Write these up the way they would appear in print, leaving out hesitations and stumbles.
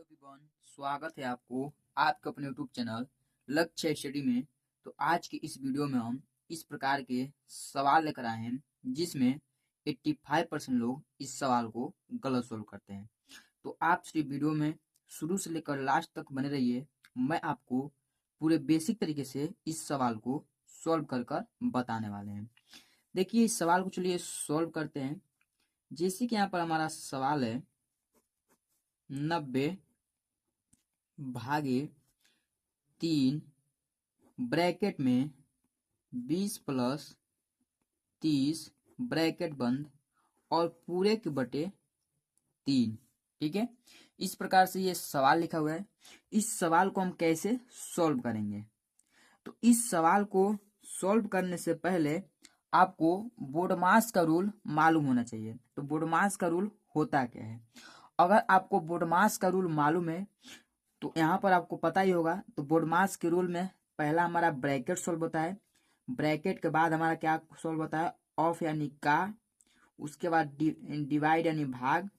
Everyone, स्वागत है आपको आपके अपने यूट्यूब चैनल लक्ष्य स्टडी में। तो आज की इस वीडियो में हम इस प्रकार के सवाल लेकर आए हैं जिसमें 85% लोग इस सवाल को गलत सोल्व करते हैं। तो आप इस वीडियो में शुरू से लेकर लास्ट तक बने रहिए। मैं आपको पूरे बेसिक तरीके से इस सवाल को सॉल्व कर कर बताने वाले हैं। देखिए, इस सवाल को चलिए सॉल्व करते हैं। जैसे कि यहाँ पर हमारा सवाल है 90 भागे 3 ब्रैकेट में 20 प्लस 30 ब्रैकेट बंद और पूरे के बटे 3। ठीक है, इस प्रकार से ये सवाल लिखा हुआ है। इस सवाल को हम कैसे सॉल्व करेंगे? तो इस सवाल को सॉल्व करने से पहले आपको बोडमास का रूल मालूम होना चाहिए। तो बोडमास का रूल होता क्या है? अगर आपको बोडमास का रूल मालूम है तो यहाँ पर आपको पता ही होगा। तो बोडमास के रूल में पहला हमारा ब्रैकेट सॉल्व होता है, ब्रैकेट के बाद हमारा क्या सॉल्व होता है? ऑफ यानी का, उसके बाद डिवाइड यानी भाग,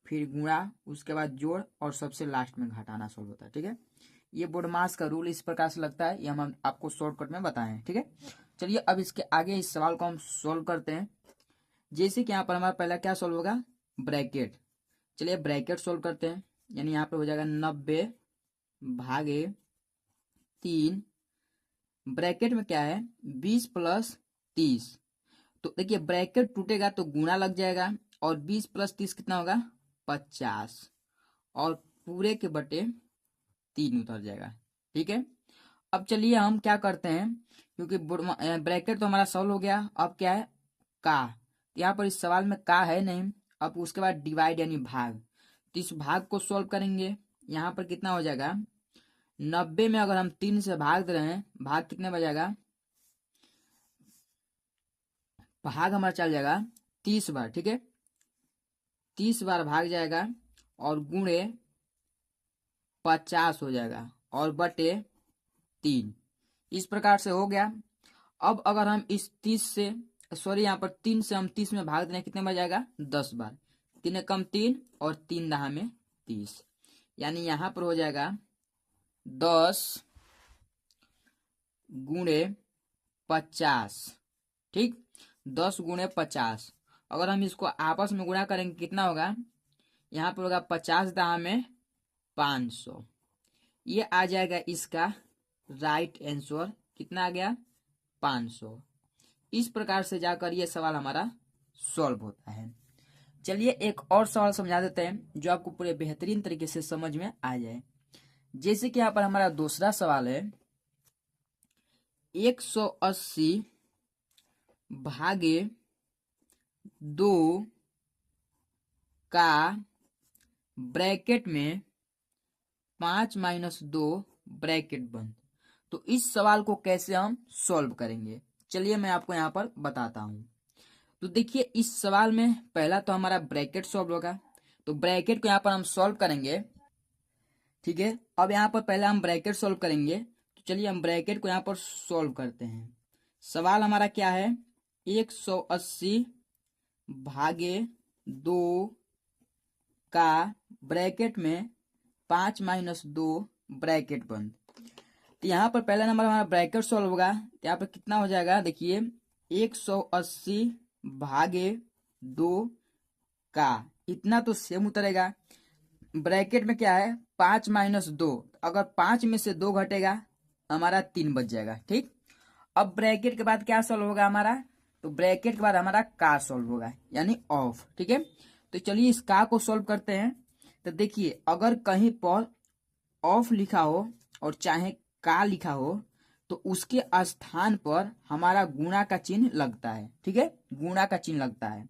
फिर गुणा, उसके बाद जोड़ और सबसे लास्ट में घटाना सॉल्व होता है। ठीक है, ये बोडमास का रूल इस प्रकार से लगता है। ये हम आपको शॉर्टकट में बताए हैं। ठीक है, चलिए अब इसके आगे इस सवाल को हम सॉल्व करते हैं। जैसे कि यहाँ पर हमारा पहला क्या सॉल्व होगा? ब्रैकेट। चलिए ब्रैकेट सॉल्व करते हैं। यानी यहाँ पे हो जाएगा 90 भागे 3, ब्रैकेट में क्या है? 20 प्लस 30। तो देखिए ब्रैकेट टूटेगा तो गुणा लग जाएगा और 20 प्लस 30 कितना होगा? 50 और पूरे के बटे 3 उतर जाएगा। ठीक है, अब चलिए हम क्या करते हैं, क्योंकि ब्रैकेट तो हमारा सॉल्व हो गया। अब क्या है? का। यहाँ पर इस सवाल में का है नहीं। अब उसके बाद डिवाइड यानी भाग, तो इस भाग को सॉल्व करेंगे। यहाँ पर कितना हो जाएगा? 90 में अगर हम 3 से भाग दे रहे हैं, भाग कितने बजाएगा? भाग हमारा चल जाएगा 30 बार। ठीक है, 30 बार भाग जाएगा और गुणे 50 हो जाएगा और बटे 3। इस प्रकार से हो गया। अब अगर हम इस 30 से यहाँ पर 3 से हम 30 में भाग दें, कितने बार जाएगा? 10 बार। 3 कम 3 और 3 दहा में 30, यानी यहाँ पर हो जाएगा 10 गुणे 50। ठीक, 10 गुणे 50। अगर हम इसको आपस में गुणा करेंगे कितना होगा? यहाँ पर होगा 50 दहा में 500। ये आ जाएगा इसका राइट आंसर। कितना आ गया? 500। इस प्रकार से जाकर ये सवाल हमारा सॉल्व होता है। चलिए एक और सवाल समझा देते हैं जो आपको पूरे बेहतरीन तरीके से समझ में आ जाए। जैसे कि यहाँ पर हमारा दूसरा सवाल है 180 भागे 2 का ब्रैकेट में 5 माइनस 2 ब्रैकेट बंद। तो इस सवाल को कैसे हम सॉल्व करेंगे, चलिए मैं आपको यहाँ पर बताता हूँ। तो देखिए इस सवाल में पहला तो हमारा ब्रैकेट सॉल्व होगा। तो ब्रैकेट को यहाँ पर हम सॉल्व करेंगे। ठीक है, अब यहाँ पर पहले हम ब्रैकेट सॉल्व करेंगे। तो चलिए हम ब्रैकेट को यहाँ पर सॉल्व करते हैं। सवाल हमारा क्या है? 180 भागे 2 का ब्रैकेट में 5 माइनस 2 ब्रैकेट बंद। तो यहाँ पर पहला नंबर हमारा ब्रैकेट सॉल्व होगा। तो यहाँ पर कितना हो जाएगा? देखिए 180 भागे 2 का, इतना तो सेम उतरेगा। ब्रैकेट में क्या है? 5 माइनस 2। अगर 5 में से 2 घटेगा हमारा 3 बच जाएगा। ठीक, अब ब्रैकेट के बाद क्या सॉल्व होगा हमारा? तो ब्रैकेट के बाद हमारा का सॉल्व होगा यानी ऑफ। ठीक है, तो चलिए इस का को सॉल्व करते हैं। तो देखिए अगर कहीं पर ऑफ लिखा हो और चाहे का लिखा हो तो उसके स्थान पर हमारा गुणा का चिन्ह लगता है। ठीक है, गुणा का चिन्ह लगता है।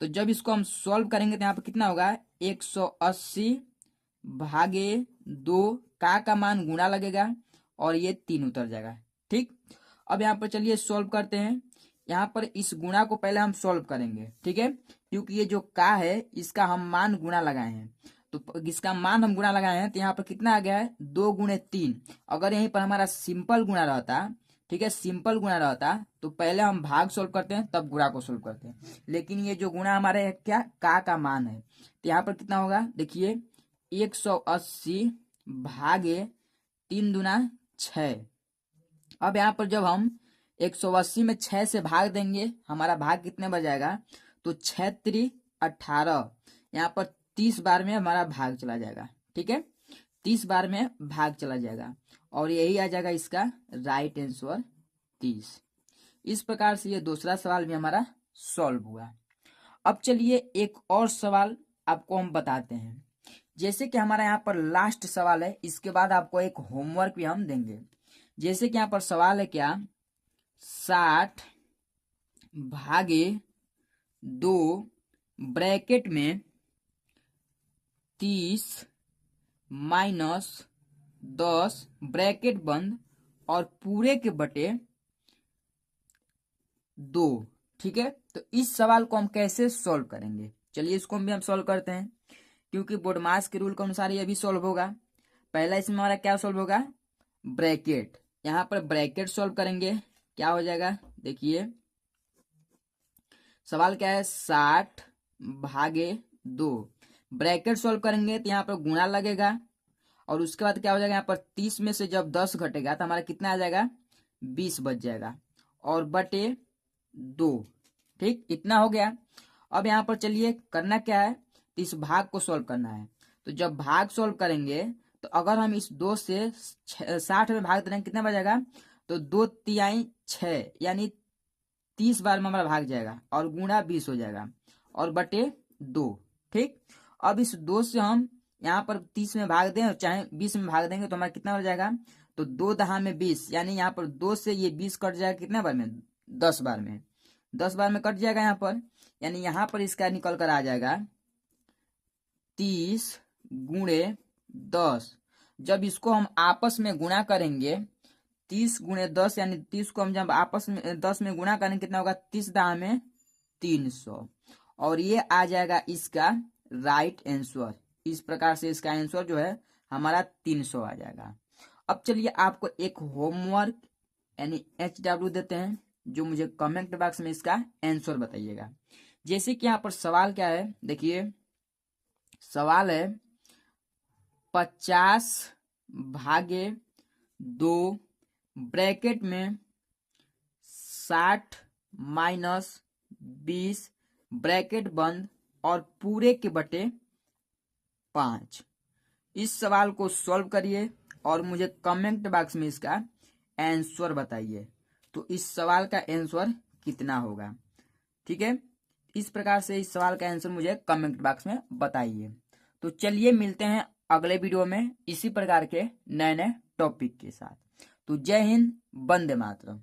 तो जब इसको हम सॉल्व करेंगे तो यहाँ पर कितना होगा? 180 भागे 2 का मान गुणा लगेगा और ये 3 उतर जाएगा। ठीक, अब यहाँ पर चलिए सॉल्व करते हैं। यहाँ पर इस गुणा को पहले हम सॉल्व करेंगे। ठीक है, क्योंकि ये जो का है इसका हम मान गुणा लगाए हैं। तो इसका मान हम गुणा लगाए हैं तो यहाँ पर कितना आ गया है? 2 गुणे 3। अगर यहीं पर हमारा सिंपल गुणा रहता, ठीक है, सिंपल गुणा रहता तो पहले हम भाग सोल्व करते हैं तब गुणा को सोल्व करते हैं। लेकिन ये जो गुणा हमारे क्या का मान है, तो यहाँ पर कितना होगा? देखिए 180 भागे 3 दूना 6। अब यहाँ पर जब हम 180 में 6 से भाग देंगे हमारा भाग कितने बच जाएगा, तो 6 3 18, यहाँ पर 30 बार में हमारा भाग चला जाएगा। ठीक है, 30 बार में भाग चला जाएगा और यही आ जाएगा इसका राइट आंसर 30। इस प्रकार से ये दूसरा सवाल भी हमारा सॉल्व हुआ। अब चलिए एक और सवाल आपको हम बताते हैं। जैसे कि हमारा यहाँ पर लास्ट सवाल है, इसके बाद आपको एक होमवर्क भी हम देंगे। जैसे कि यहाँ पर सवाल है क्या, 60 भागे 2 ब्रैकेट में 30 माइनस 10 ब्रैकेट बंद और पूरे के बटे 2। ठीक है, तो इस सवाल को हम कैसे सॉल्व करेंगे, चलिए इसको भी हम सॉल्व करते हैं, क्योंकि बोडमास के रूल के अनुसार ये भी सॉल्व होगा। पहला इसमें हमारा क्या सॉल्व होगा, ब्रैकेट। यहाँ पर ब्रैकेट सॉल्व करेंगे, क्या हो जाएगा, देखिए सवाल क्या है, 60 भागे 2 ब्रैकेट सॉल्व करेंगे तो यहाँ पर गुणा लगेगा और उसके बाद क्या हो जाएगा, यहाँ पर 30 में से जब 10 घटेगा तो हमारा कितना आ जाएगा, 20 बच जाएगा और बटे 2। ठीक, इतना हो गया। अब यहाँ पर चलिए करना क्या है, तो इस भाग को सॉल्व करना है। तो जब भाग सॉल्व करेंगे तो अगर हम इस 2 से 60 में भाग देंगे कितना बचेगा, तो 2 तिहाई 6 यानी 30 बार में हमारा भाग जाएगा और गुणा 20 हो जाएगा और बटे 2। ठीक, अब इस 2 से हम यहाँ पर 30 में भाग दें और चाहे 20 में भाग देंगे तो हमारा कितना हो जाएगा, तो 2 दहा में 20 यानी यहाँ पर 2 से ये 20 कट जाएगा कितने बार में, 10 बार में। 10 बार में कट जाएगा यहाँ पर, यानी यहाँ पर इसका निकल कर आ जाएगा 30 गुणे 10। जब इसको हम आपस में गुणा करेंगे 30 गुणे 10 यानी 30 को हम जब आपस में 10 में गुणा करेंगे कितना होगा, 30 दहा में 300 और ये आ जाएगा इसका राइट आंसर। इस प्रकार से इसका आंसर जो है हमारा 300 आ जाएगा। अब चलिए आपको एक होमवर्क यानी HW देते हैं, जो मुझे कमेंट बॉक्स में इसका आंसर बताइएगा। जैसे कि यहाँ पर सवाल क्या है, देखिए सवाल है 50 भागे 2 ब्रैकेट में 60 माइनस 20 ब्रैकेट बंद और पूरे के बटे 5। इस सवाल को सॉल्व करिए और मुझे कमेंट बॉक्स में इसका आंसर बताइए, तो इस सवाल का आंसर कितना होगा। ठीक है, इस प्रकार से इस सवाल का आंसर मुझे कमेंट बॉक्स में बताइए। तो चलिए मिलते हैं अगले वीडियो में इसी प्रकार के नए नए टॉपिक के साथ। तो जय हिंद, वंदे मातरम।